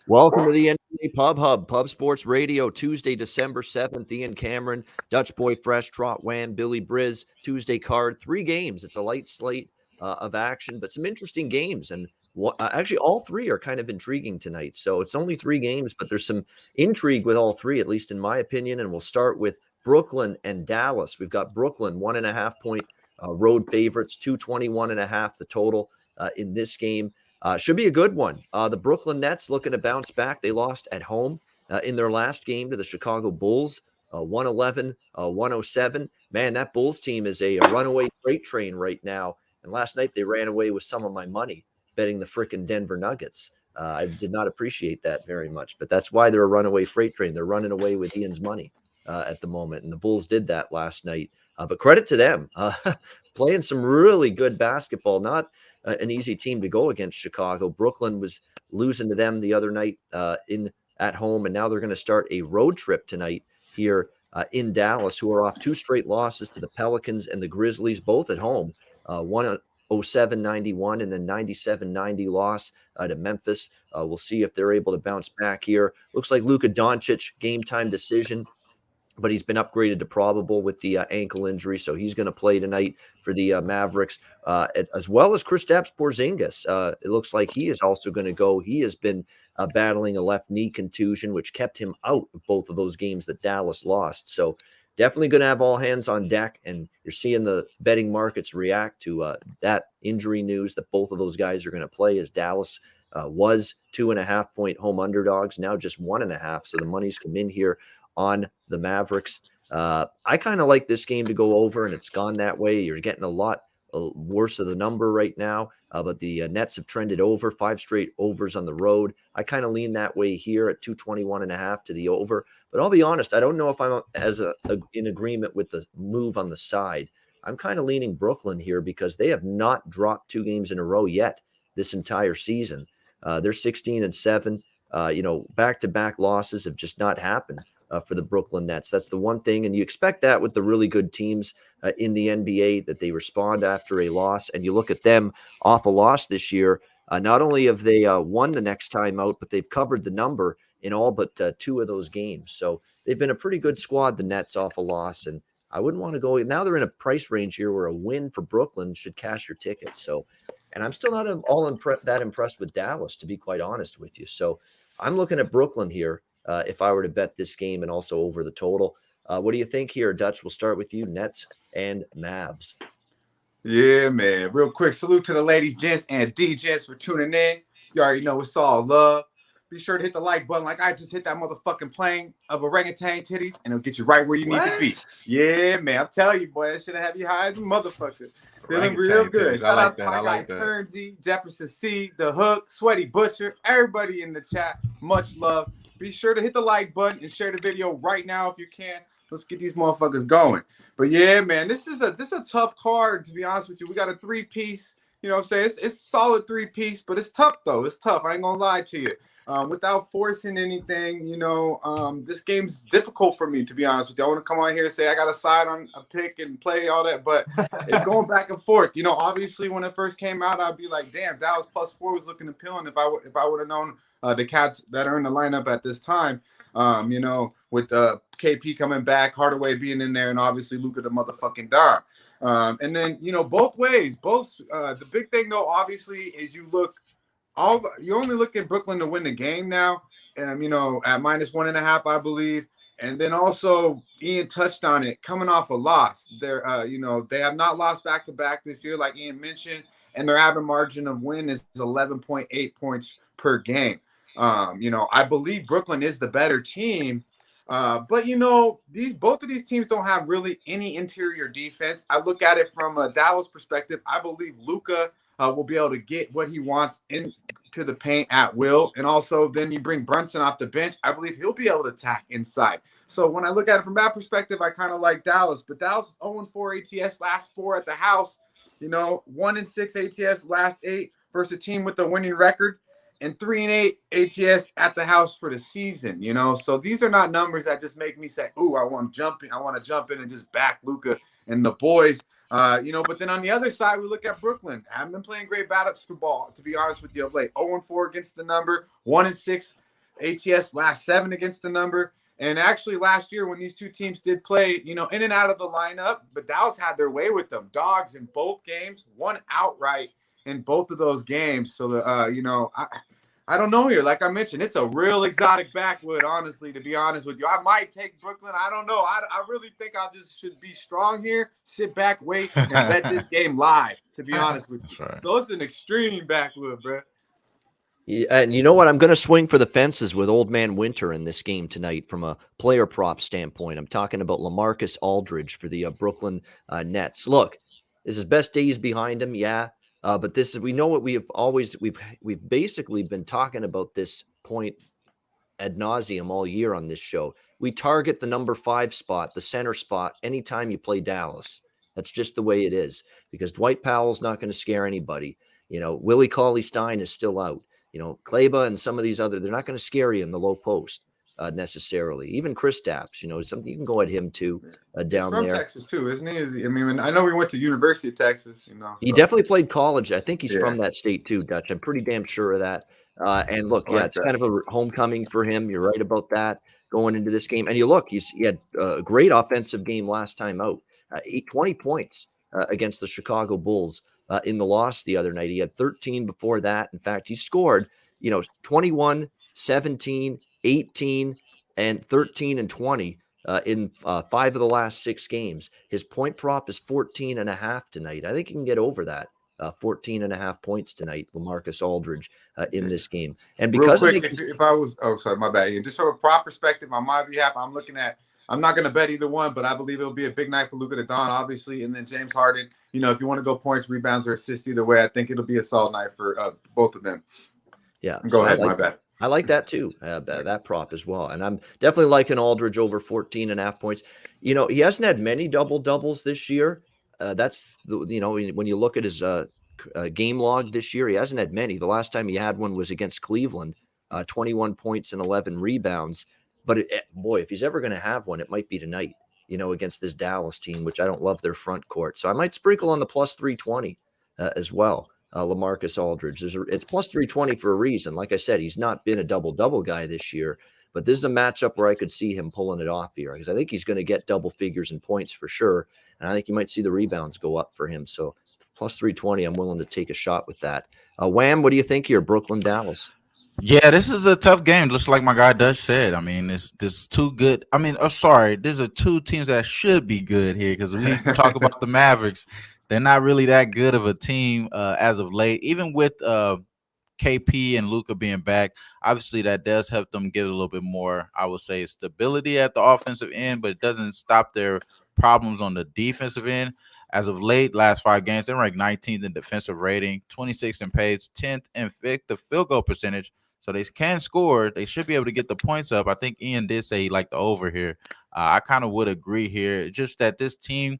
Welcome to the NBA Pub Hub, Pub Sports Radio, Tuesday, December 7th. Ian Cameron, Dutch Boy Fresh, Trot Wan, Billy Briz, Tuesday card. 3 games. It's a light slate of action, but some interesting games. And actually, all 3 are kind of intriguing tonight. So it's only 3 games, but there's some intrigue with all 3, at least in my opinion. And we'll start with Brooklyn and Dallas. We've got Brooklyn, 1.5-point road favorites, 221.5 the total in this game. Should be a good one. The Brooklyn Nets looking to bounce back. They lost at home in their last game to the Chicago Bulls, 111-107. Man, that Bulls team is a runaway freight train right now. And last night they ran away with some of my money betting the frickin' Denver Nuggets. I did not appreciate that very much, but that's why they're a runaway freight train. They're running away with Ian's money at the moment, and the Bulls did that last night. But credit to them, playing some really good basketball. Not an easy team to go against Chicago. Brooklyn was losing to them the other night at home, and now they're going to start a road trip tonight here in Dallas, who are off 2 straight losses to the Pelicans and the Grizzlies, both at home. 107-91 and then 97-90 loss to Memphis. We'll see if they're able to bounce back here. Looks like Luka Doncic, game time decision, but he's been upgraded to probable with the ankle injury, so he's going to play tonight for the Mavericks, as well as Kristaps Porzingis. It looks like he is also going to go. He has been battling a left knee contusion, which kept him out of both of those games that Dallas lost. So definitely going to have all hands on deck, and you're seeing the betting markets react to that injury news that both of those guys are going to play, as Dallas was 2.5-point home underdogs, now just 1.5, so the money's come in here on the Mavericks. I kind of like this game to go over, and it's gone that way. You're getting a lot worse of the number right now, but the Nets have trended over, 5 straight overs on the road. I kind of lean that way here at 221.5 to the over, but I'll be honest, I don't know if I'm in agreement with the move on the side. I'm kind of leaning Brooklyn here because they have not dropped 2 games in a row yet this entire season. They're 16-7. Back-to-back losses have just not happened for the Brooklyn Nets. That's the one thing, and you expect that with the really good teams in the NBA, that they respond after a loss. And you look at them off a loss this year, not only have they won the next time out, but they've covered the number in all but 2 of those games. So they've been a pretty good squad, the Nets, off a loss, and I wouldn't want to go. Now they're in a price range here where a win for Brooklyn should cash your ticket. So, and I'm still not that impressed with Dallas, to be quite honest with you. So I'm looking at Brooklyn here if I were to bet this game, and also over the total. What do you think here, Dutch? We'll start with you, Nets and Mavs. Yeah, man. Real quick, salute to the ladies, gents, and D-gents for tuning in. You already know it's all love. Be sure to hit the like button like I just hit that motherfucking plane of orangutan titties, and it'll get you right where you need to be. Yeah, man. I'm telling you, boy, that should have you high as a motherfucker. Feeling real good. Shout out to my guy, Turnsy, Jefferson C, The Hook, Sweaty Butcher, everybody in the chat. Much love. Be sure to hit the like button and share the video right now if you can. Let's get these motherfuckers going. But yeah, man, this is a tough card, to be honest with you. We got a 3-piece. You know what I'm saying? It's solid 3-piece, but it's tough though. It's tough. I ain't gonna lie to you. Without forcing anything, this game's difficult for me, to be honest with you. I want to come on here and say I got to side on a pick and play all that, but it's going back and forth. Obviously when it first came out, I'd be like, damn, Dallas +4 was looking appealing if I would have known the cats that are in the lineup at this time. With KP coming back, Hardaway being in there, and obviously Luka the motherfucking Dom. And then, both ways. The big thing, though, obviously, is you only look at Brooklyn to win the game now, at -1.5, I believe. And then also, Ian touched on it, coming off a loss. They have not lost back-to-back this year, like Ian mentioned, and their average margin of win is 11.8 points per game. I believe Brooklyn is the better team, but both of these teams don't have really any interior defense. I look at it from a Dallas perspective. I believe Luka will be able to get what he wants into the paint at will, and also then you bring Brunson off the bench. I believe he'll be able to attack inside. So when I look at it from that perspective, I kind of like Dallas. But Dallas is 0-4 ATS last 4 at the house. 1-6 ATS last 8 versus a team with a winning record. And 3-8 ATS at the house for the season, So these are not numbers that just make me say, "Ooh, I want to jump in and just back Luka and the boys." But then on the other side, we look at Brooklyn. Haven't been playing great basketball, to be honest with you, of late. 0-4 against the number, 1-6 ATS last 7 against the number. And actually, last year when these two teams did play, in and out of the lineup, but Dallas had their way with them. Dogs in both games, one outright in both of those games. So, I don't know here. Like I mentioned, it's a real exotic backwood, honestly, to be honest with you. I might take Brooklyn. I don't know. I really think I just should be strong here, sit back, wait, and bet this game live, to be honest with you. Right. So it's an extreme backwood, bro. Yeah, and you know what? I'm going to swing for the fences with Old Man Winter in this game tonight from a player prop standpoint. I'm talking about LaMarcus Aldridge for the Brooklyn Nets. Look, this is best days behind him, yeah. But this is, we know what we've basically been talking about this point ad nauseum all year on this show. We target the number 5 spot, the center spot, anytime you play Dallas. That's just the way it is, because Dwight Powell's not going to scare anybody. Willie Cauley-Stein is still out. Kleba and some of these they're not going to scare you in the low post necessarily. Even Kristaps, something you can go at him too down there. He's from Texas too, isn't he? I mean, I know we went to University of Texas. He definitely played college. I think he's from that state too, Dutch. I'm pretty damn sure of that. And look, it's kind of a homecoming for him. You're right about that going into this game. And he had a great offensive game last time out. 20 points against the Chicago Bulls in the loss the other night. He had 13 before that. In fact, he scored, 21, 17, 18, and 13 and 20 in 5 of the last 6 games. His point prop is 14.5 tonight. I think he can get over that. 14.5 points tonight, LaMarcus Aldridge in this game. And because real quick, if I was, sorry, my bad. Just from a prop perspective, on my behalf, I'm not going to bet either one, but I believe it'll be a big night for Luka Doncic, obviously, and then James Harden. If you want to go points, rebounds, or assists, either way, I think it'll be a solid night for both of them. Yeah, go ahead, my bad. I like that too, that prop as well. And I'm definitely liking Aldridge over 14.5 points. He hasn't had many double-doubles this year. That's, when you look at his game log this year, he hasn't had many. The last time he had one was against Cleveland, 21 points and 11 rebounds. But boy, if he's ever going to have one, it might be tonight, against this Dallas team, which I don't love their front court. So I might sprinkle on the plus 320 as well. LaMarcus Aldridge. It's plus 320 for a reason. Like I said, he's not been a double-double guy this year, but this is a matchup where I could see him pulling it off here, because I think he's going to get double figures in points for sure, and I think you might see the rebounds go up for him. So plus 320, I'm willing to take a shot with that. Wham, what do you think here, Brooklyn, Dallas? Yeah, this is a tough game, just like my guy Dutch said. I mean, this two good. I mean, these are two teams that should be good here, because we talk about the Mavericks. They're not really that good of a team as of late, even with KP and Luka being back. Obviously, that does help them get a little bit more, I would say, stability at the offensive end, but it doesn't stop their problems on the defensive end. As of late, last 5 games, they're ranked 19th in defensive rating, 26th in pace, 10th in the field goal percentage. So they can score. They should be able to get the points up. I think Ian did say he liked the over here. I kind of would agree here. Just that this team,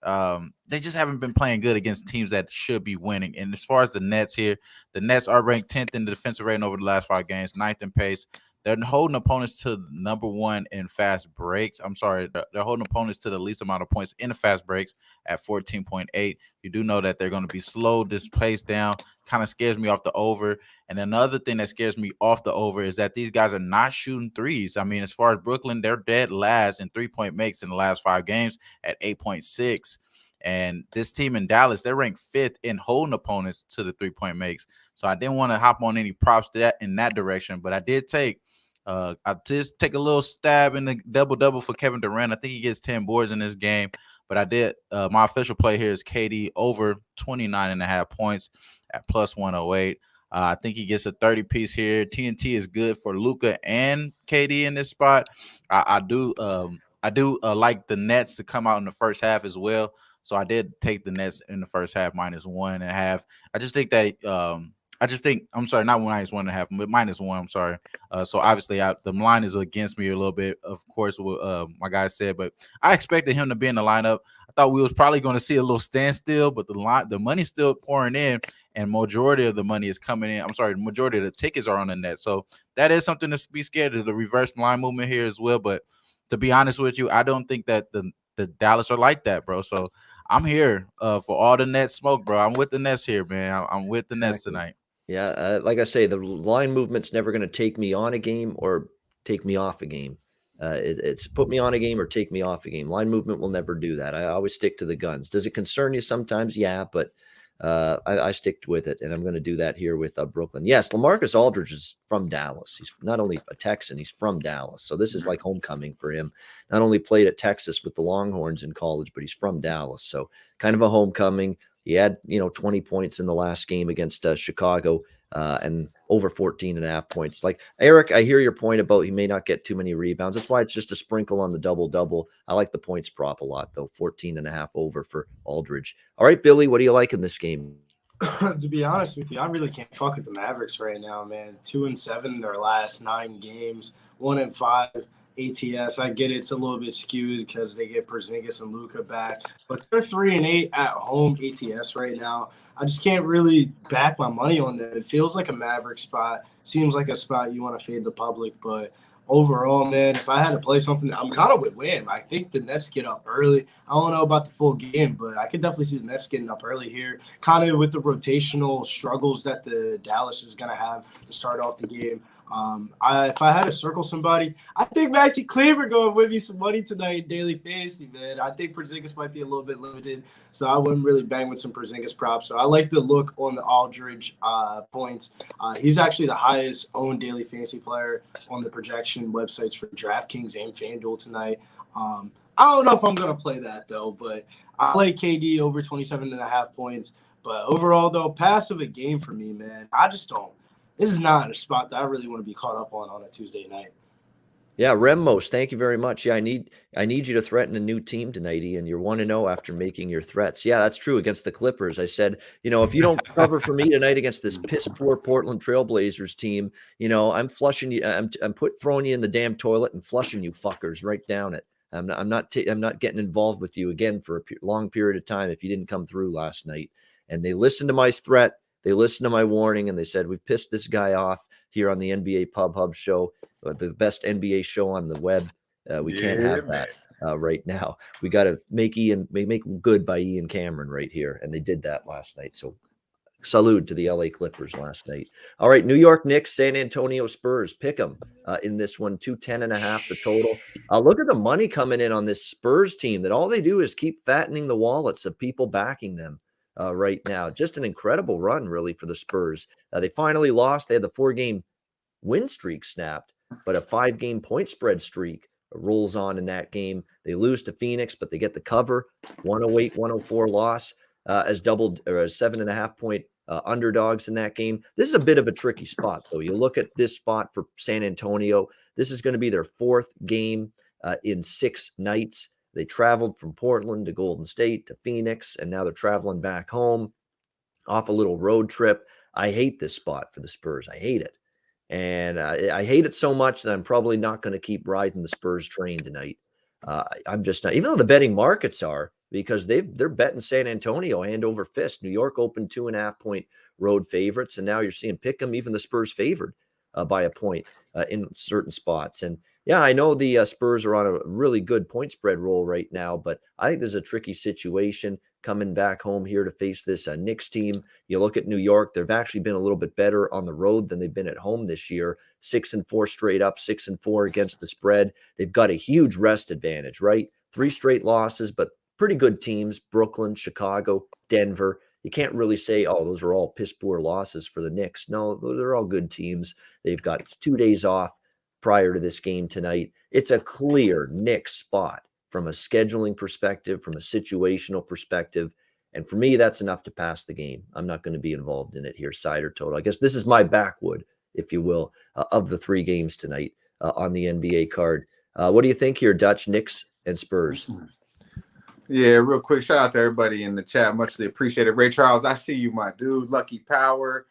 they just haven't been playing good against teams that should be winning. And as far as the Nets here, the Nets are ranked 10th in the defensive rating over the last 5 games, 9th in pace. They're holding opponents to number 1 in fast breaks. I'm sorry, they're holding opponents to the least amount of points in the fast breaks at 14.8. You do know that they're going to be slow this pace down. Kind of scares me off the over. And another thing that scares me off the over is that these guys are not shooting threes. I mean, as far as Brooklyn, they're dead last in 3-point makes in the last 5 games at 8.6. And this team in Dallas, they're ranked 5th in holding opponents to the 3-point makes. So I didn't want to hop on any props in that direction, but I did take a little stab in the double-double for Kevin Durant. I think he gets 10 boards in this game, but I did my official play here is KD over 29.5 points at plus 108. I think he gets a 30-piece here. TNT is good for Luka and KD in this spot. I do like the Nets to come out in the first half as well. So I did take the Nets in the first half minus 1.5. I just think that I'm sorry, not minus 1.5, but minus 1. I'm sorry. So obviously the line is against me a little bit, of course, what my guy said, but I expected him to be in the lineup. I thought we was probably going to see a little standstill, but the money's still pouring in, and majority of the money is coming in. I'm sorry, the majority of the tickets are on the net. So that is something to be scared of, the reverse line movement here as well. But to be honest with you, I don't think that the Dallas are like that, bro. So I'm here for all the Nets smoke, bro. I'm with the Nets here, man. I'm with the Nets tonight. Yeah, like I say, the line movement's never going to take me on a game or take me off a game. It's put me on a game or take me off a game. Line movement will never do that. I always stick to the guns. Does it concern you sometimes? Yeah, but I stick with it, and I'm going to do that here with Brooklyn. Yes, LaMarcus Aldridge is from Dallas. He's not only a Texan, he's from Dallas. So this is like homecoming for him. Not only played at Texas with the Longhorns in college, but he's from Dallas. So kind of a homecoming. He had, 20 points in the last game against Chicago and over 14.5 points. Like, Eric, I hear your point about he may not get too many rebounds. That's why it's just a sprinkle on the double-double. I like the points prop a lot, though. 14.5 over for Aldridge. All right, Billy, what do you like in this game? To be honest with you, I really can't fuck with the Mavericks right now, man. 2-7 in their last 9 games, 1-5 ATS. I get it's a little bit skewed because they get Porzingis and Luka back, but they're 3-8 at home ATS right now. I just can't really back my money on them. It feels like a Maverick spot. Seems like a spot you want to fade the public, but overall, man, if I had to play something, I'm kind of with Wham. I think the Nets get up early. I don't know about the full game, but I could definitely see the Nets getting up early here, kind of with the rotational struggles that the Dallas is going to have to start off the game. If I had to circle somebody, I think Maxi Kleber going to win me some money tonight in daily fantasy, man. I think Porzingis might be a little bit limited, so I wouldn't really bang with some Porzingis props. So I like the look on the Aldridge points. He's actually the highest owned daily fantasy player on the projection websites for DraftKings and FanDuel tonight. I don't know if I'm going to play that, though, but I like KD over 27.5 points. But overall, though, pass of a game for me, man. I just don't. This is not a spot that I really want to be caught up on a Tuesday night. Yeah, Remos, thank you very much. Yeah, I need you to threaten a new team tonight, Ian. You're 1-0 after making your threats. Yeah, that's true against the Clippers. I said, if you don't cover for me tonight against this piss poor Portland Trailblazers team, I'm flushing you. I'm throwing you in the damn toilet and flushing you fuckers right down it. I'm not getting involved with you again for a long period of time if you didn't come through last night. And they listened to my threat. They listened to my warning, and they said, we've pissed this guy off here on the NBA Pub Hub show, the best NBA show on the web. We can't have that right now. We got to make good by Ian Cameron right here, and they did that last night. So salute to the LA Clippers last night. All right, New York Knicks, San Antonio Spurs. Pick them in this one, 210.5 the total. Look at the money coming in on this Spurs team that all they do is keep fattening the wallets of people backing them. Right now. Just an incredible run, really, for the Spurs. They finally lost. They had the 4-game win streak snapped, but a 5-game point spread streak rolls on in that game. They lose to Phoenix, but they get the cover. 108-104 loss as 7.5 point underdogs in that game. This is a bit of a tricky spot, though. You look at this spot for San Antonio. This is going to be their 4th game in 6 nights. They traveled from Portland to Golden State to Phoenix, and now they're traveling back home off a little road trip. I hate this spot for the Spurs. I hate it. And I hate it so much that I'm probably not going to keep riding the Spurs train tonight. I'm just not, even though the betting markets are, because they're betting San Antonio hand over fist. New York opened 2.5 point road favorites, and now you're seeing pick 'em, even the Spurs favored by a point in certain spots. And yeah, I know the Spurs are on a really good point spread roll right now, but I think there's a tricky situation coming back home here to face this Knicks team. You look at New York; they've actually been a little bit better on the road than they've been at home this year. 6-4 straight up, 6-4 against the spread. They've got a huge rest advantage, right? 3 straight losses, but pretty good teams: Brooklyn, Chicago, Denver. You can't really say, oh, those are all piss poor losses for the Knicks. No, they're all good teams. They've got 2 days off prior to this game tonight. It's a clear Knicks spot from a scheduling perspective, from a situational perspective. And for me, that's enough to pass the game. I'm not going to be involved in it here, side or total. I guess this is my backwood, if you will, of the 3 games tonight on the NBA card. What do you think here, Dutch, Knicks and Spurs? Yeah, real quick, shout out to everybody in the chat. Muchly appreciated. Ray Charles, I see you, my dude. Lucky Power.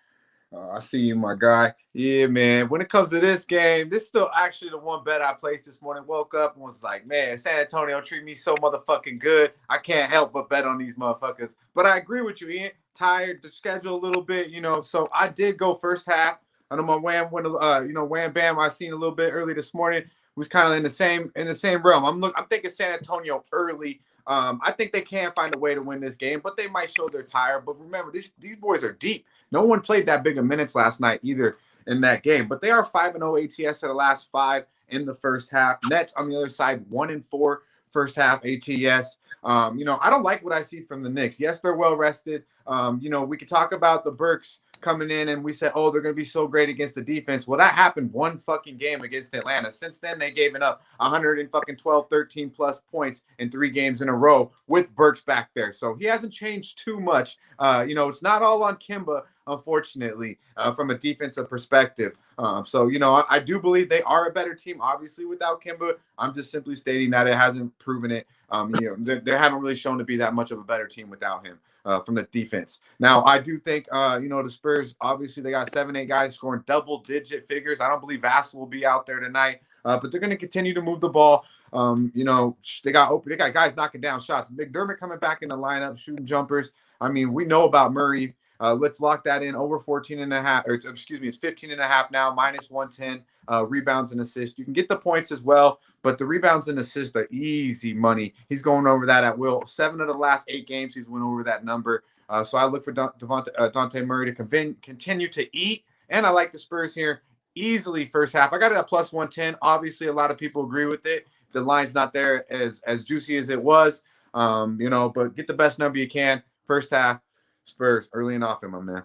I see you, my guy. Yeah, man. When it comes to this game, this is still actually the one bet I placed this morning. Woke up and was like, man, San Antonio treat me so motherfucking good. I can't help but bet on these motherfuckers. But I agree with you, Ian. Tired the schedule a little bit, So I did go first half. I know my Wham went, Wham Bam. I seen a little bit early this morning. Was kind of in the same realm. I'm thinking San Antonio early. I think they can find a way to win this game, but they might show they're tired. But remember, these boys are deep. No one played that big of minutes last night either in that game, but they are 5-0 ATS at the last 5 in the first half. Nets on the other side, 1-4 first half ATS. I don't like what I see from the Knicks. Yes, they're well rested. We could talk about the Burks coming in and we said, oh, they're going to be so great against the defense. Well, that happened one fucking game against Atlanta. Since then, they gave up 112, 13 plus points in 3 games in a row with Burks back there. So he hasn't changed too much. It's not all on Kimba, unfortunately, from a defensive perspective. I do believe they are a better team, obviously, without Kimba. I'm just simply stating that it hasn't proven it. They haven't really shown to be that much of a better team without him. From the defense. Now, I do think, the Spurs, obviously, they got 7-8 guys scoring double-digit figures. I don't believe Vass will be out there tonight, but they're going to continue to move the ball. They got guys knocking down shots. McDermott coming back in the lineup, shooting jumpers. I mean, we know about Murray. Let's lock that in over 14.5, or it's 15.5 now, minus 110 rebounds and assists. You can get the points as well, but the rebounds and assists are easy money. He's going over that at will. 7 of the last 8 games, he's went over that number. So I look for Dante Murray to continue to eat, and I like the Spurs here easily first half. I got it at plus 110. Obviously, a lot of people agree with it. The line's not there as juicy as it was, but get the best number you can first half. Spurs early and often, my man.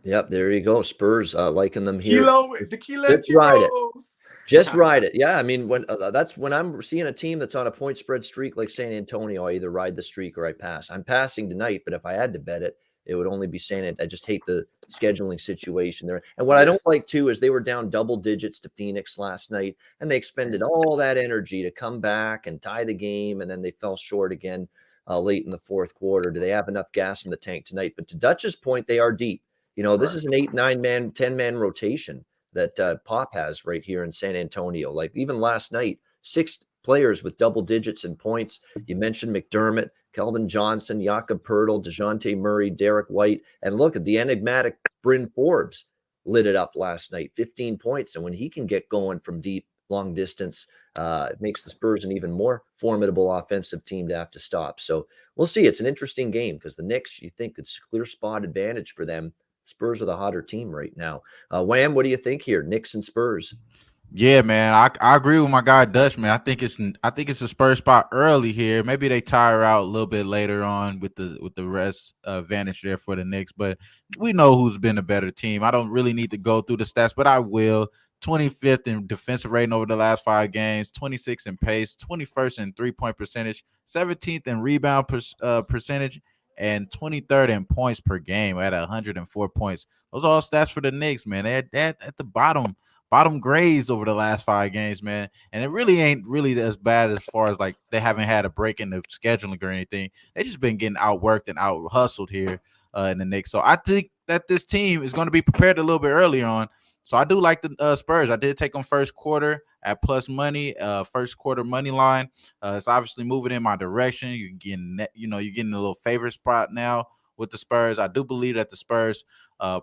Yep, there you go. Spurs liking them here. Just ride it. Yeah, I mean, when that's when I'm seeing a team that's on a point spread streak like San Antonio, I either ride the streak or I pass. I'm passing tonight, but if I had to bet it, it would only be San Antonio. I just hate the scheduling situation there. And what I don't like too is they were down double digits to Phoenix last night, and they expended all that energy to come back and tie the game, and then they fell short again late in the fourth quarter. Do they have enough gas in the tank tonight? But to Dutch's point, they are deep. This is an 8, 9-man, 10-man rotation that Pop has right here in San Antonio. Like even last night, 6 players with double digits in points. You mentioned McDermott, Keldon Johnson, Jakob Poeltl, DeJounte Murray, Derek White, and look at the enigmatic Bryn Forbes lit it up last night, 15 points. And when he can get going from deep, long distance, it makes the Spurs an even more formidable offensive team to have to stop. So we'll see. It's an interesting game because the Knicks, you think it's a clear spot advantage for them. Spurs are the hotter team right now. Wham, what do you think here? Knicks and Spurs. Yeah, man, I agree with my guy Dutch, man. I think it's a Spurs spot early here. Maybe they tire out a little bit later on with the rest advantage there for the Knicks, but we know who's been a better team. I don't really need to go through the stats, but I will. 25th in defensive rating over the last 5 games, 26th in pace, 21st in 3-point percentage, 17th in rebound percentage, and 23rd in points per game at 104 points. Those are all stats for the Knicks, man. They're at the bottom grades over the last 5 games, man. And it really ain't really as bad as far as like they haven't had a break in the scheduling or anything. They just been getting outworked and out hustled here in the Knicks. So I think that this team is going to be prepared a little bit earlier on. So I do like the Spurs. I did take them first quarter at plus money, first quarter money line. It's obviously moving in my direction. You're getting a little favorite spot now with the Spurs. I do believe that the Spurs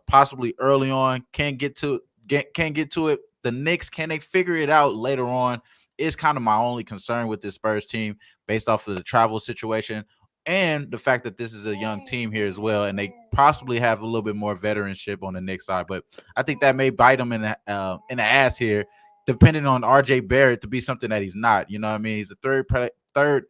possibly early on can get to it. The Knicks, can they figure it out later on? Is kind of my only concern with this Spurs team based off of the travel situation and the fact that this is a young team here as well, and they possibly have a little bit more veteranship on the Knicks side. But I think that may bite them in the ass here, depending on RJ Barrett to be something that he's not. You know what I mean? He's a third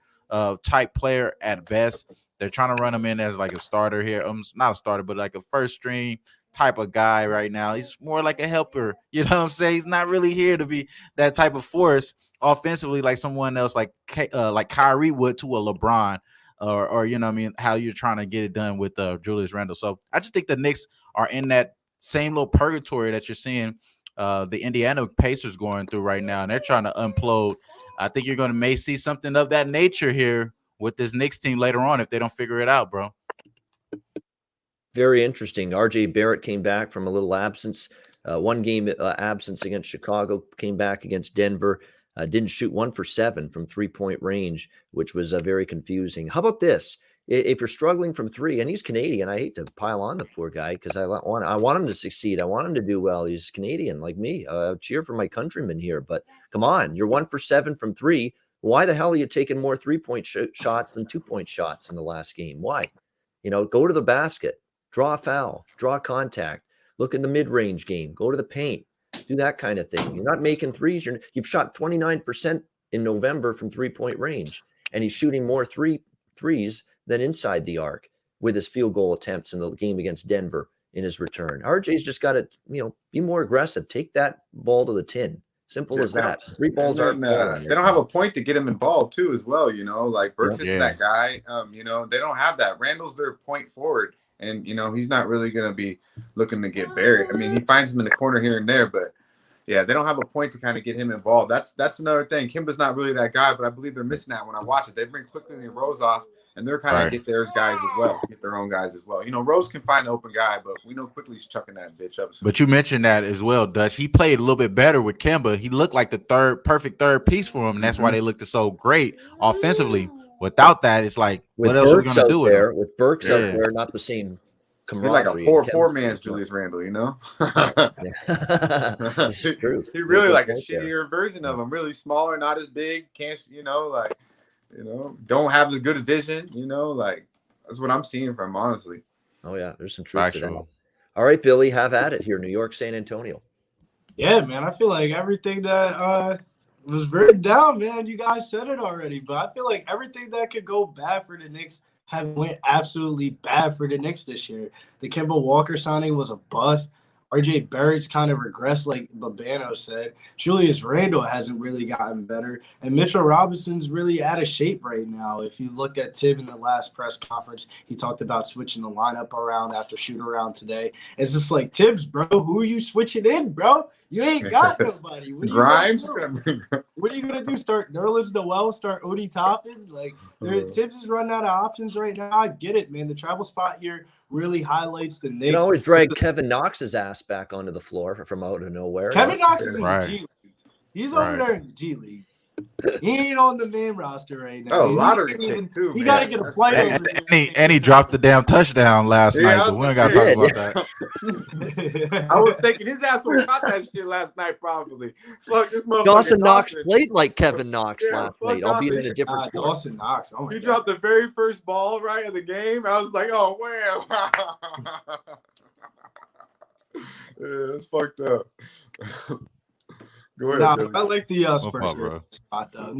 type player at best. They're trying to run him in as like a starter here. Not a starter, but like a first string type of guy right now. He's more like a helper. You know what I'm saying? He's not really here to be that type of force offensively like someone else like Kyrie would to a LeBron. Or you know what I mean, how you're trying to get it done with Julius Randle. So I just think the Knicks are in that same little purgatory that you're seeing the Indiana Pacers going through right now, and they're trying to implode. I think you're may see something of that nature here with this Knicks team later on if they don't figure it out, bro. Very interesting. RJ Barrett came back from a little absence, 1 game absence against Chicago, came back against Denver. Didn't shoot 1 for 7 from 3-point range, which was very confusing. How about this? If you're struggling from 3, and he's Canadian, I hate to pile on the poor guy because I want him to succeed. I want him to do well. He's Canadian like me. Cheer for my countrymen here. But come on, you're 1 for 7 from 3. Why the hell are you taking more 3-point shots than 2-point shots in the last game? Why? Go to the basket, draw a foul, draw contact, look in the mid-range game, go to the paint, do that kind of thing. You're not making threes. You've shot 29% in November from 3-point range, and he's shooting more threes than inside the arc with his field goal attempts in the game against Denver in his return. RJ's just got to, be more aggressive. Take that ball to the tin. Simple as that. 3 balls aren't falling. They don't have a point to get him involved too, as well. Like Burks isn't that guy. They don't have that. Randall's their point forward, and he's not really gonna be looking to get buried. I mean, he finds him in the corner here and there, but yeah, they don't have a point to kind of get him involved. That's another thing. Kimba's not really that guy, but I believe they're missing that when I watch it. They bring Quickly and Rose off, and they're kind of get their guys as well, get their own guys as well. Rose can find an open guy, but we know Quickly's chucking that bitch up. So. But you mentioned that as well, Dutch. He played a little bit better with Kimba. He looked like the perfect third piece for him, and that's why they looked so great offensively. Without that, it's like, what else are we gonna do with him? With Burks out there, not the same. He's like a poor man's Julius Randle, That's true. He really like a shittier version of him, really smaller, not as big, can't don't have as good a vision, like that's what I'm seeing from him, honestly. Oh yeah, there's some truth to that. All right, Billy, have at it here. New York, San Antonio. Yeah, man, I feel like everything that was written down, man, you guys said it already, but I feel like everything that could go bad for the Knicks have went absolutely bad for the Knicks this year. The Kemba Walker signing was a bust. RJ Barrett's kind of regressed, like Babano said. Julius Randle hasn't really gotten better. And Mitchell Robinson's really out of shape right now. If you look at Tim in the last press conference, he talked about switching the lineup around after shoot around today. It's just like, Tibbs, bro, who are you switching in, bro? You ain't got nobody. Grimes? What are you going to do? Start Nerlens Noel? Start Udi Toppin? Like, Tibbs is running out of options right now. I get it, man. The travel spot here really highlights the Knicks. You can always drag Kevin Knox's ass back onto the floor from out of nowhere. Kevin Knox is in the G League. He's over there in the G League. He ain't on the main roster right now. Oh, lottery pick too. He got to get a flight over there. And he dropped the damn touchdown last night, but we ain't got to talk about that. I was thinking his ass would have caught that shit last night, probably. Fuck this motherfucker. Dawson Knox played like Kevin Knox last night, albeit in a different sport. Dawson Knox. Oh he dropped the very first ball right in the game. I was like, oh, wow. Yeah, that's fucked up. Go ahead. Nah, I like the Spurs spot though.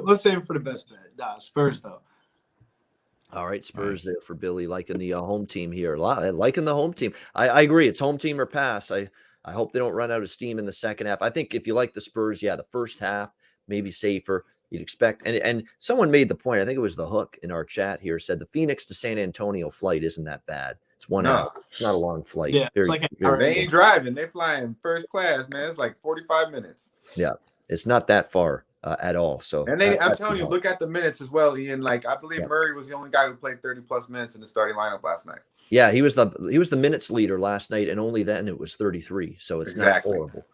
Let's save it for the best bet. Nah, Spurs though. All right, Spurs there for Billy, liking the home team here. Liking the home team. I agree. It's home team or pass. I hope they don't run out of steam in the second half. I think if you like the Spurs, the first half maybe safer. You'd expect. And someone made the point. I think it was the Hook in our chat here said the Phoenix to San Antonio flight isn't that bad. It's 1 hour. It's not a long flight. Yeah, it's like they ain't driving. They're flying first class, man. It's like 45 minutes. Yeah, it's not that far at all. So, and I'm telling you, look at the minutes as well, Ian. Like I believe Murray was the only guy who played 30+ minutes in the starting lineup last night. Yeah, he was the minutes leader last night, and only then it was 33. So it's not horrible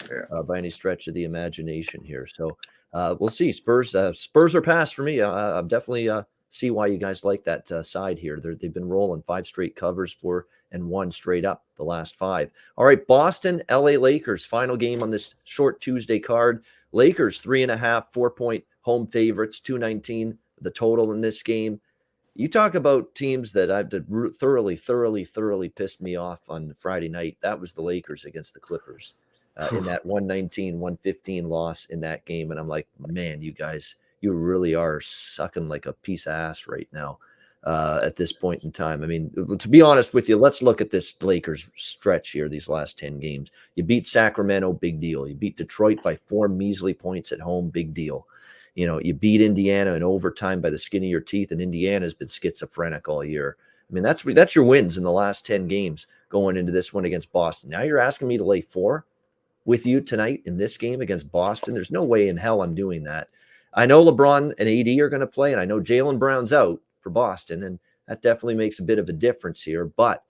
by any stretch of the imagination here. So we'll see. Spurs are pass for me. I'm definitely see why you guys like that side here. They've been rolling 5 straight covers, 4 and 1 straight up the last 5. All right, Boston, LA Lakers, final game on this short Tuesday card. Lakers 3.5, 4-point home favorites, 219 the total in this game. You talk about teams that I've thoroughly pissed me off on Friday night. That was the Lakers against the Clippers in that 119-115 loss in that game. And I'm like, man, you guys, you really are sucking like a piece of ass right now at this point in time. I mean, to be honest with you, let's look at this Lakers stretch here, these last 10 games. You beat Sacramento, big deal. You beat Detroit by 4 measly points at home, big deal. You beat Indiana in overtime by the skin of your teeth, and Indiana's been schizophrenic all year. I mean, that's your wins in the last 10 games going into this one against Boston. Now you're asking me to lay 4 with you tonight in this game against Boston. There's no way in hell I'm doing that. I know LeBron and AD are going to play, and I know Jaylen Brown's out for Boston, and that definitely makes a bit of a difference here. But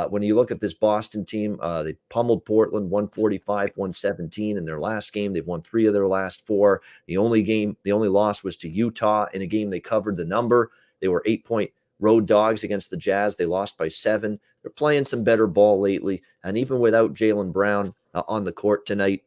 when you look at this Boston team, they pummeled Portland 145-117 in their last game. They've won 3 of their last 4. The only loss was to Utah in a game they covered the number. They were 8-point road dogs against the Jazz. They lost by 7. They're playing some better ball lately, and even without Jaylen Brown on the court tonight,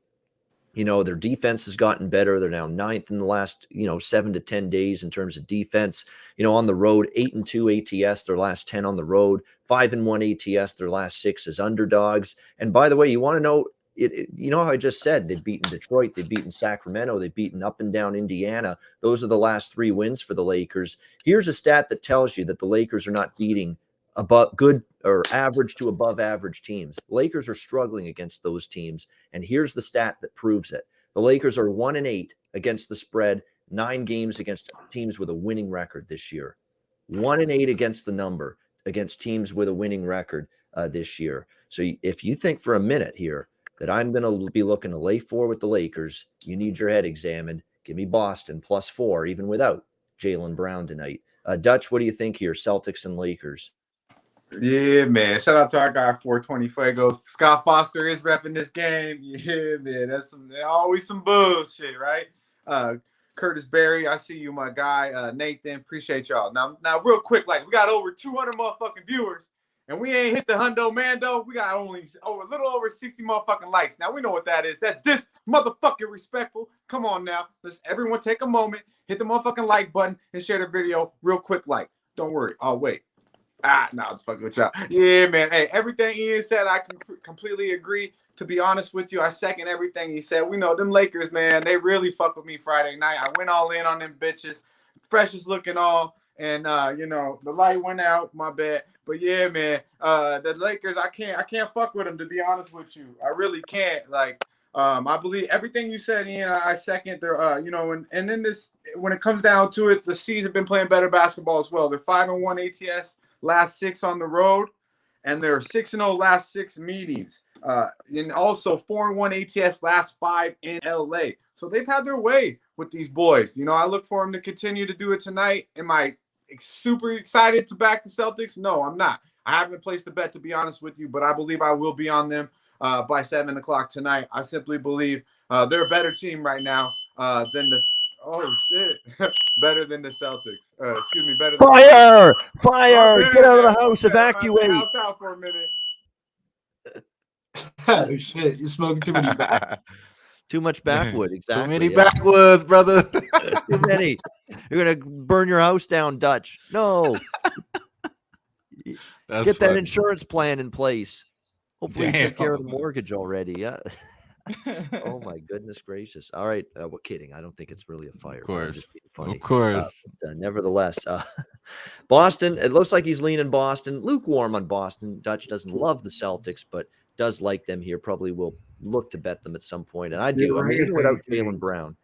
Their defense has gotten better. They're now 9th in the last, 7 to 10 days in terms of defense. On the road, 8-2 ATS, their last 10 on the road, 5-1 ATS, their last 6 as underdogs. And by the way, you want to know, how I just said, they've beaten Detroit, they've beaten Sacramento, they've beaten up and down Indiana. Those are the last 3 wins for the Lakers. Here's a stat that tells you that the Lakers are not beating above good or average to above average teams. Lakers are struggling against those teams. And here's the stat that proves it. The Lakers are 1-8 against the spread, 9 games against teams with a winning record this year. 1-8 against the number against teams with a winning record this year. So if you think for a minute here that I'm going to be looking to lay 4 with the Lakers, you need your head examined. Give me Boston +4, even without Jaylen Brown tonight. Dutch, what do you think here? Celtics and Lakers. Yeah, man. Shout out to our guy 420 Fuego. Scott Foster is repping this game. Yeah, man. That's always some bullshit, right? Curtis Berry, I see you, my guy. Nathan, appreciate y'all. Now, real quick, we got over 200 motherfucking viewers, and we ain't hit the hundo mando. We got only a little over 60 motherfucking likes. Now we know what that is. That's this motherfucking respectful. Come on now. Let's everyone take a moment, hit the motherfucking like button, and share the video real quick. Don't worry, I'll wait. I'm just fucking with y'all. Yeah, man. Hey, everything Ian said, I can completely agree. To be honest with you, I second everything he said. We know them Lakers, man. They really fuck with me Friday night. I went all in on them bitches. Freshest looking all. And, the light went out. My bad. But, yeah, man, the Lakers, I can't fuck with them, to be honest with you. I really can't. I believe everything you said, Ian. I second their, and then when it comes down to it, the C's have been playing better basketball as well. They're 5-1 ATS. Last 6 on the road, and they're 6-0 last 6 meetings. And also 4-1 ATS last 5 in LA. So they've had their way with these boys. I look for them to continue to do it tonight. Am I super excited to back the Celtics? No, I'm not. I haven't placed a bet, to be honest with you, but I believe I will be on them by 7 o'clock tonight. I simply believe they're a better team right now than the Oh shit! Better than the Celtics. Excuse me, better than Fire! the Fire! Get out of the house! Evacuate! House out for a minute. Oh shit! You're smoking too many back. Too much backwood. Exactly. Too many backwoods, brother. Too many. You're gonna burn your house down, Dutch. No. Get that insurance plan in place. Hopefully, you took care of the mortgage already. Yeah. Oh my goodness gracious! All right, we're kidding. I don't think it's really a fire. Of course, just being funny. Of course. Nevertheless, Boston. It looks like he's leaning Boston. Lukewarm on Boston. Dutch doesn't love the Celtics, but does like them here. Probably will look to bet them at some point, and I do. I mean, even without Jaylen Brown.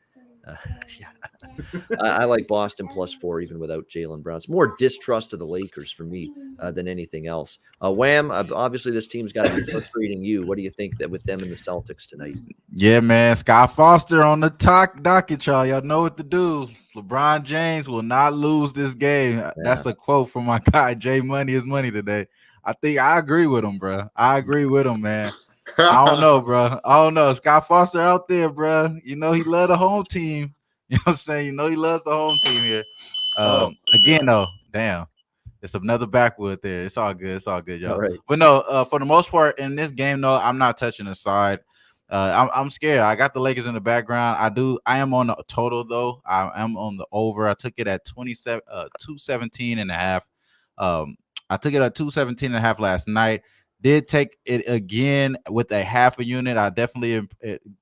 I like Boston +4 even without Jaylen Brown. It's more distrust of the Lakers for me than anything else. Wham! Obviously, this team's got to be frustrating you. What do you think that with them and the Celtics tonight? Yeah, man. Scott Foster on the docket, y'all. Y'all know what to do. LeBron James will not lose this game. Yeah. That's a quote from my guy Jay Money is Money today. I think I agree with him, bro. I agree with him, man. I don't know, bro. I don't know. Scott Foster out there, bro. He love the home team. You know what I'm saying? He loves the home team here. Again, though, damn. It's another backwood there. It's all good. It's all good, y'all. All right. But no, for the most part in this game, though, I'm not touching the side. I'm scared. I got the Lakers in the background. I am on the total, though. I am on the over. I took it at 217.5. I took it at 217.5 last night. Did take it again with a half a unit. I definitely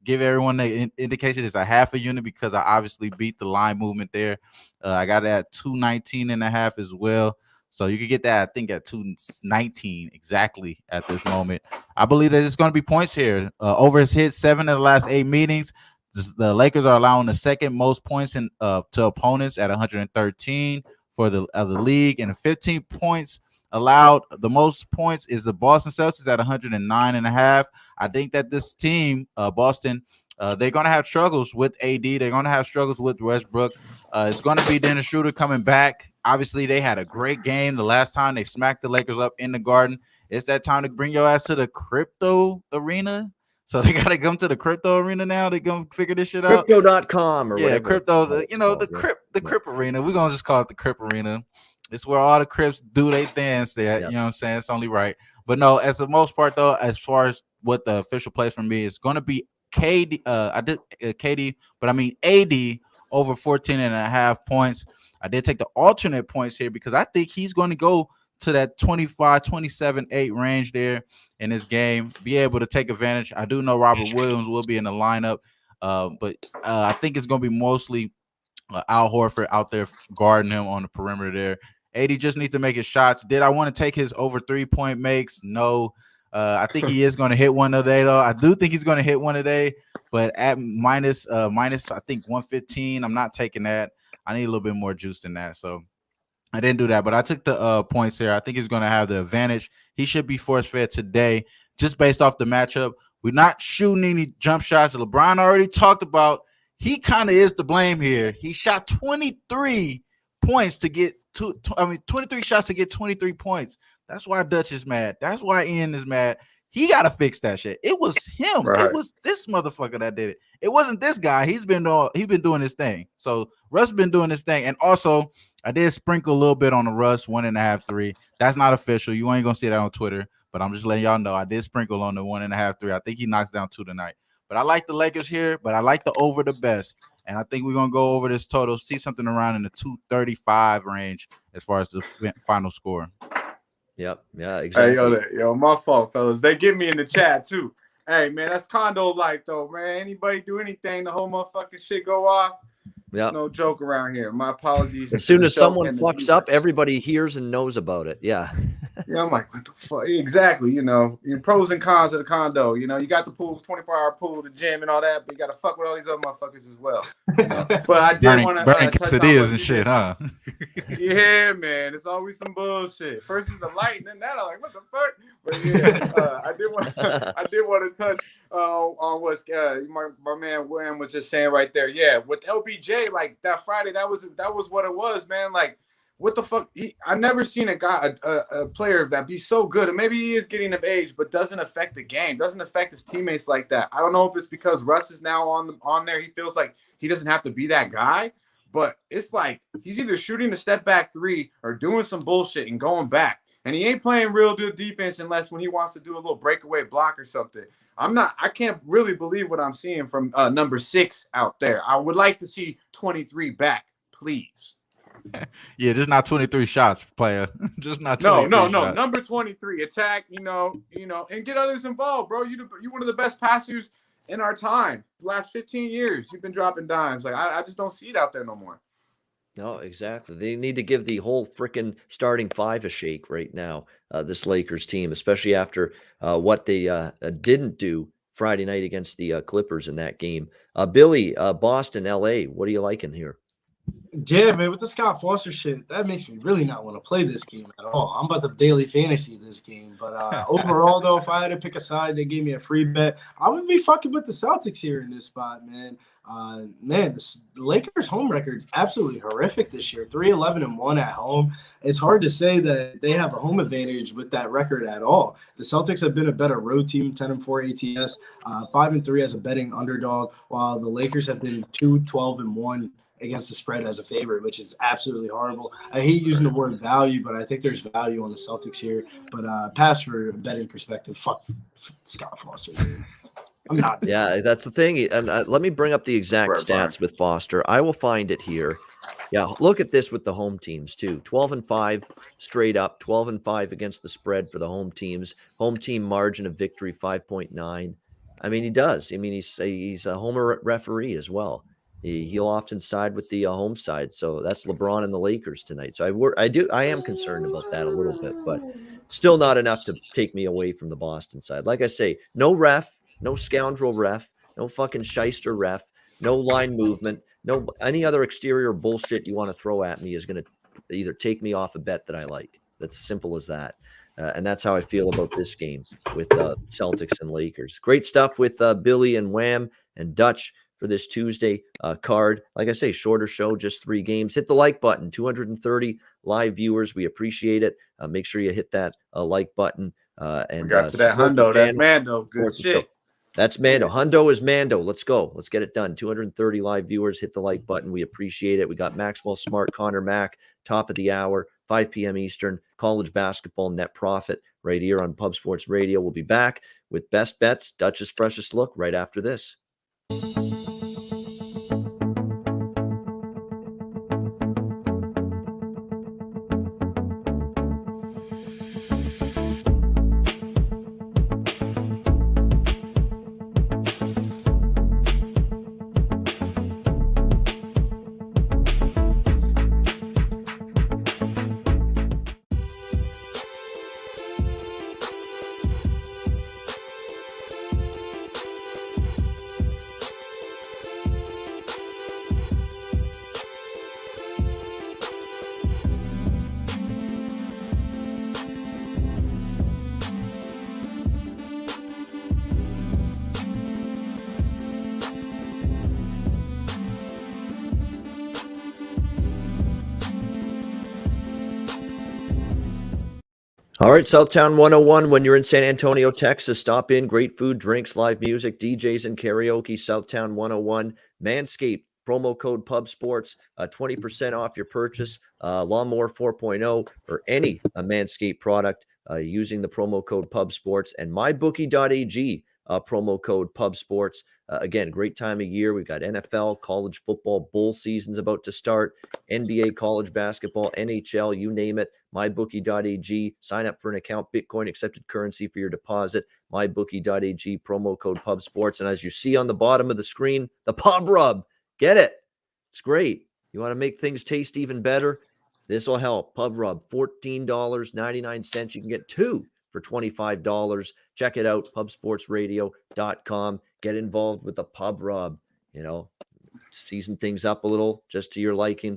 give everyone the indication it's a half a unit because I obviously beat the line movement there. I got it at 219.5 as well. So you can get that, I think, at 219 exactly at this moment. I believe that it's going to be points here. Over has hit 7 of the last 8 meetings. The Lakers are allowing the second most points to opponents at 113 for the league, and 15 points allowed. The most points is the Boston Celtics at 109.5. I think that this team, Boston, they're going to have struggles with AD. They're going to have struggles with Westbrook. It's going to be Dennis Schroeder coming back. Obviously, they had a great game the last time they smacked the Lakers up in the Garden. It's that time to bring your ass to the crypto arena. So they got to come to the crypto arena now. They're going to figure this shit out. Crypto.com or whatever. Crypto, the Crip arena. We're going to just call it the Crip arena. It's where all the Crips do they dance there. Yep. You know what I'm saying? It's only right. But no, as the most part, though, as far as what the official plays for me, it's going to be KD. I did KD, but I mean AD over 14.5 points. I did take the alternate points here because I think he's going to go to that 25, 27, 8 range there in this game, be able to take advantage. I do know Robert Williams will be in the lineup, but I think it's going to be mostly Al Horford out there guarding him on the perimeter there. AD just needs to make his shots. Did I want to take his over 3-point makes? No. I think he is going to hit one today, though. I do think he's going to hit one today, but at minus I think 115, I'm not taking that. I need a little bit more juice than that, so I didn't do that. But I took the points here. I think he's going to have the advantage. He should be force fed today, just based off the matchup. We're not shooting any jump shots. LeBron already talked about. He kind of is to blame here. He shot 23 points to get 23 shots to get 23 points. That's why Dutch is mad. That's why Ian is mad. He got to fix that shit. It was him. Right. It was this motherfucker that did it. It wasn't this guy. He's been doing his thing. So Russ been doing his thing. And also, I did sprinkle a little bit on the Russ 1.5, 3. That's not official. You ain't gonna see that on Twitter. But I'm just letting y'all know I did sprinkle on the 1.5, 3. I think he knocks down 2 tonight. But I like the Lakers here, but I like the over the best. And I think we're going to go over this total, see something around in the 235 range as far as the final score. Yep. Yeah, exactly. Hey, yo, my fault, fellas. They get me in the chat, too. Hey, man, that's condo life, though, man. Anybody do anything, the whole motherfucking shit go off. Yeah. No joke around here. My apologies. As soon as someone fucks up, everybody hears and knows about it. Yeah. Yeah, I'm like, what the fuck? Exactly. You know, pros and cons of the condo. You know, you got the pool, 24-hour pool, the gym, and all that, but you got to fuck with all these other motherfuckers as well. But I did want to burning quesadillas and shit, huh? Yeah, man. It's always some bullshit. First is the light, and then that. I'm like, what the fuck? But yeah, I did want to touch on what my man William was just saying right there. Yeah, with LBJ, like that Friday, that was what it was, man. Like, what the fuck? I never seen a guy, a player that be so good, and maybe he is getting of age, but doesn't affect the game, doesn't affect his teammates like that. I don't know if it's because Russ is now on there. He feels like he doesn't have to be that guy, but it's like he's either shooting a step back 3 or doing some bullshit and going back. And he ain't playing real good defense unless when he wants to do a little breakaway block or something. I can't really believe what I'm seeing from number 6 out there. I would like to see 23 back, please. Yeah, just not 23 shots, player. Just not 23 no. shots. Number 23, attack, you know, and get others involved, bro. You one of the best passers in our time. The last 15 years, you've been dropping dimes. Like I just don't see it out there no more. No, exactly. They need to give the whole freaking starting 5 a shake right now, this Lakers team, especially after what they didn't do Friday night against the Clippers in that game. Billy, Boston, LA, what are you liking here? Yeah, man, with the Scott Foster shit, that makes me really not want to play this game at all. I'm about to daily fantasy this game. But overall, though, if I had to pick a side, they gave me a free bet, I would be fucking with the Celtics here in this spot, man. The Lakers' home record is absolutely horrific this year. 3-11-1 at home. It's hard to say that they have a home advantage with that record at all. The Celtics have been a better road team, 10-4 ATS, 5-3 as a betting underdog, while the Lakers have been 2-12-1 against the spread as a favorite, which is absolutely horrible. I hate using the word value, but I think there's value on the Celtics here. But pass for a betting perspective, fuck Scott Foster. I'm not. Yeah, that's the thing. And let me bring up the exact stats with Foster. I will find it here. Yeah, look at this with the home teams too. 12-5 straight up, 12-5 against the spread for the home teams. Home team margin of victory 5.9. I mean, he does. I mean, he's a homer referee as well. He'll often side with the home side. So that's LeBron and the Lakers tonight. So I am concerned about that a little bit, but still not enough to take me away from the Boston side. Like I say, no ref, no scoundrel ref, no fucking shyster ref, no line movement, no any other exterior bullshit you want to throw at me is going to either take me off a bet that I like. That's simple as that. And that's how I feel about this game with Celtics and Lakers. Great stuff with Billy and Wham and Dutch for this Tuesday card. Like I say, shorter show, just 3 games. Hit the like button, 230 live viewers. We appreciate it. Make sure you hit that like button. And we got to that hundo. That's Mando. Good shit. That's Mando. Hundo is Mando. Let's go. Let's get it done. 230 live viewers. Hit the like button. We appreciate it. We got Maxwell Smart, Connor Mack, top of the hour, 5 p.m. Eastern, college basketball net profit right here on Pub Sports Radio. We'll be back with best bets, Dutch's freshest look right after this. All right, Southtown 101. When you're in San Antonio, Texas, stop in. Great food, drinks, live music, DJs, and karaoke. Southtown 101. Manscaped, promo code Pub Sports, 20% off your purchase. Lawnmower 4.0 or any Manscaped product using the promo code Pub Sports, and mybookie.ag, promo code Pub Sports. Again, great time of year. We've got NFL, college football, bowl season's about to start, NBA, college basketball, NHL, you name it. Mybookie.ag. Sign up for an account. Bitcoin accepted currency for your deposit. Mybookie.ag, promo code Pub Sports. And as you see on the bottom of the screen, the Pub Rub. Get it. It's great. You want to make things taste even better? This will help. Pub Rub, $14.99. You can get two for $25. Check it out, pubsportsradio.com. Get involved with the Pub Rub. You know, season things up a little just to your liking.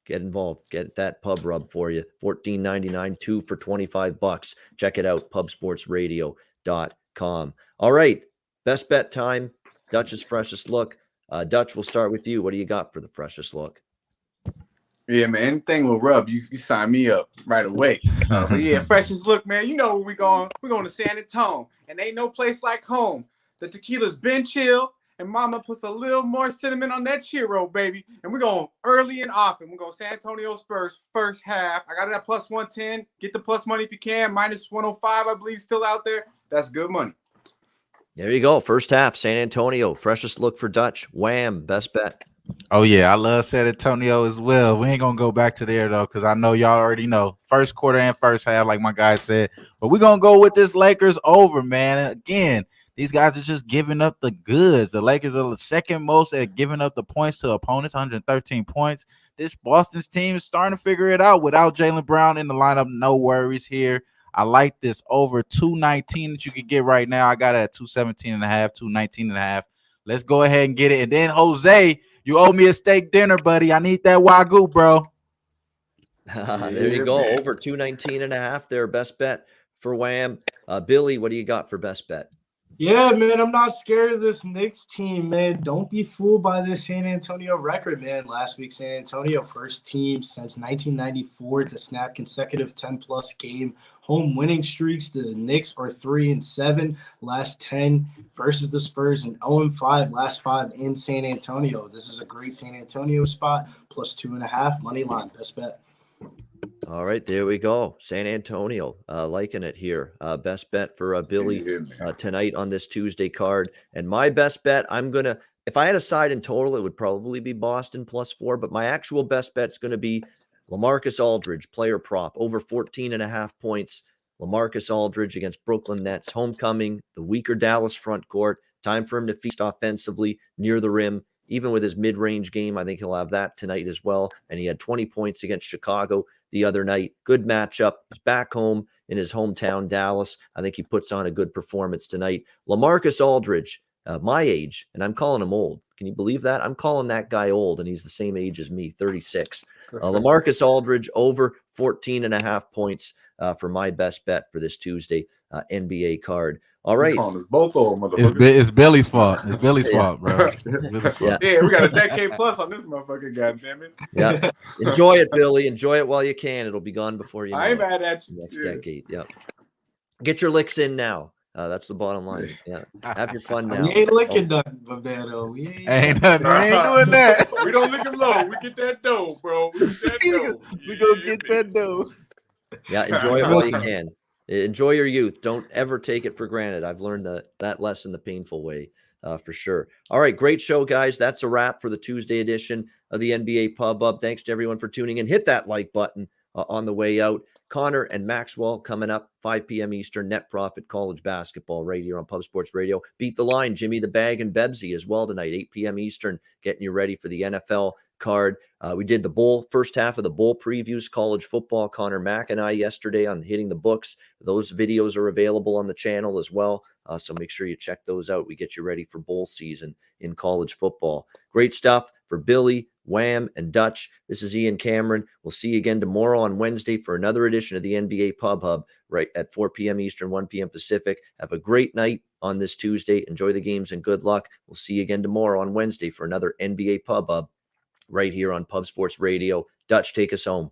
Get involved. Get that Pub Rub for you. $14.99, two for $25. Check it out, pubsportsradio.com. All right, best bet time. Dutch's freshest look. Dutch, we'll start with you. What do you got for the freshest look? Yeah, man, anything will rub. You sign me up right away. But yeah, freshest look, man. You know where we going. We're going to San Antonio, and ain't no place like home. The tequila's been chill, and mama puts a little more cinnamon on that churro, baby. And we're going early and often. We're going San Antonio Spurs first half. I got it at plus 110. Get the plus money if you can. Minus 105, I believe, still out there. That's good money. There you go. First half, San Antonio. Freshest look for Dutch. Wham, best bet. Oh, yeah, I love San Antonio as well. We ain't going to go back to there, though, because I know y'all already know. First quarter and first half, like my guy said. But we're going to go with this Lakers over, man. And again, these guys are just giving up the goods. The Lakers are the second most at giving up the points to opponents, 113 points. This Boston's team is starting to figure it out without Jaylen Brown in the lineup. No worries here. I like this over 219 that you can get right now. I got it at 217.5, 219.5. Let's go ahead and get it. And then, Jose, you owe me a steak dinner, buddy. I need that Wagyu, bro. There you go. Man. Over 219.5 there. Best bet for Wham. Billy, what do you got for best bet? Yeah, man, I'm not scared of this Knicks team, man. Don't be fooled by this San Antonio record, man. Last week, San Antonio, first team since 1994 to snap consecutive 10-plus game home winning streaks. The Knicks are 3-7, last 10 versus the Spurs, and 0-5, last 5 in San Antonio. This is a great San Antonio spot, plus 2.5 money line. Best bet. All right, there we go. San Antonio, liking it here. Best bet for Billy tonight on this Tuesday card. And my best bet, if I had a side in total, it would probably be Boston plus 4. But my actual best bet is going to be LaMarcus Aldridge, player prop, over 14.5 points. LaMarcus Aldridge against Brooklyn Nets, homecoming, the weaker Dallas front court. Time for him to feast offensively near the rim. Even with his mid-range game, I think he'll have that tonight as well. And he had 20 points against Chicago the other night. Good matchup. He's back home in his hometown, Dallas. I think he puts on a good performance tonight. LaMarcus Aldridge, my age, and I'm calling him old. Can you believe that? I'm calling that guy old, and he's the same age as me, 36. LaMarcus Aldridge over 14.5 points for my best bet for this Tuesday NBA card. All right. Us both old motherfuckers. It's Billy's fault. It's Billy's fault, bro. Yeah, we got a decade plus on this motherfucker, goddammit. Yeah. Enjoy it, Billy. Enjoy it while you can. It'll be gone before you know I ain't mad at you. Next decade. Yeah. Get your licks in now. That's the bottom line. Yeah. Have your fun now. We ain't licking nothing from there, though. We ain't doing that. We don't lick him low. We get that dough, bro. We gonna get that dough. Yeah, enjoy it while you can. Enjoy your youth. Don't ever take it for granted. I've learned that lesson the painful way. for sure. All right, great show, guys. That's a wrap for the Tuesday edition of the NBA Pub Up. Thanks to everyone for tuning in. Hit that like button on the way out. Connor and Maxwell coming up 5 p.m. Eastern. Net Profit College Basketball right here on Pub Sports Radio. Beat the Line, Jimmy the Bag and Bebsy as well tonight, 8 p.m. Eastern, getting you ready for the NFL card. We did the first half of the bowl previews, college football. Connor Mack and I yesterday on Hitting the Books. Those videos are available on the channel as well. So make sure you check those out. We get you ready for bowl season in college football. Great stuff for Billy, Wham, and Dutch. This is Ian Cameron. We'll see you again tomorrow on Wednesday for another edition of the NBA Pub Hub right at 4 p.m. Eastern, 1 p.m. Pacific. Have a great night on this Tuesday. Enjoy the games and good luck. We'll see you again tomorrow on Wednesday for another NBA Pub Hub right here on Pub Sports Radio. Dutch, take us home.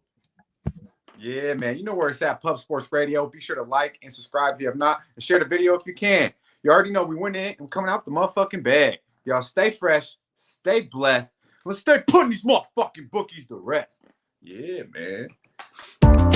Yeah, man. You know where it's at, Pub Sports Radio. Be sure to like and subscribe if you have not, and share the video if you can. You already know we went in and we're coming out the motherfucking bag. Y'all stay fresh, stay blessed. Let's stay putting these motherfucking bookies to rest. Yeah, man.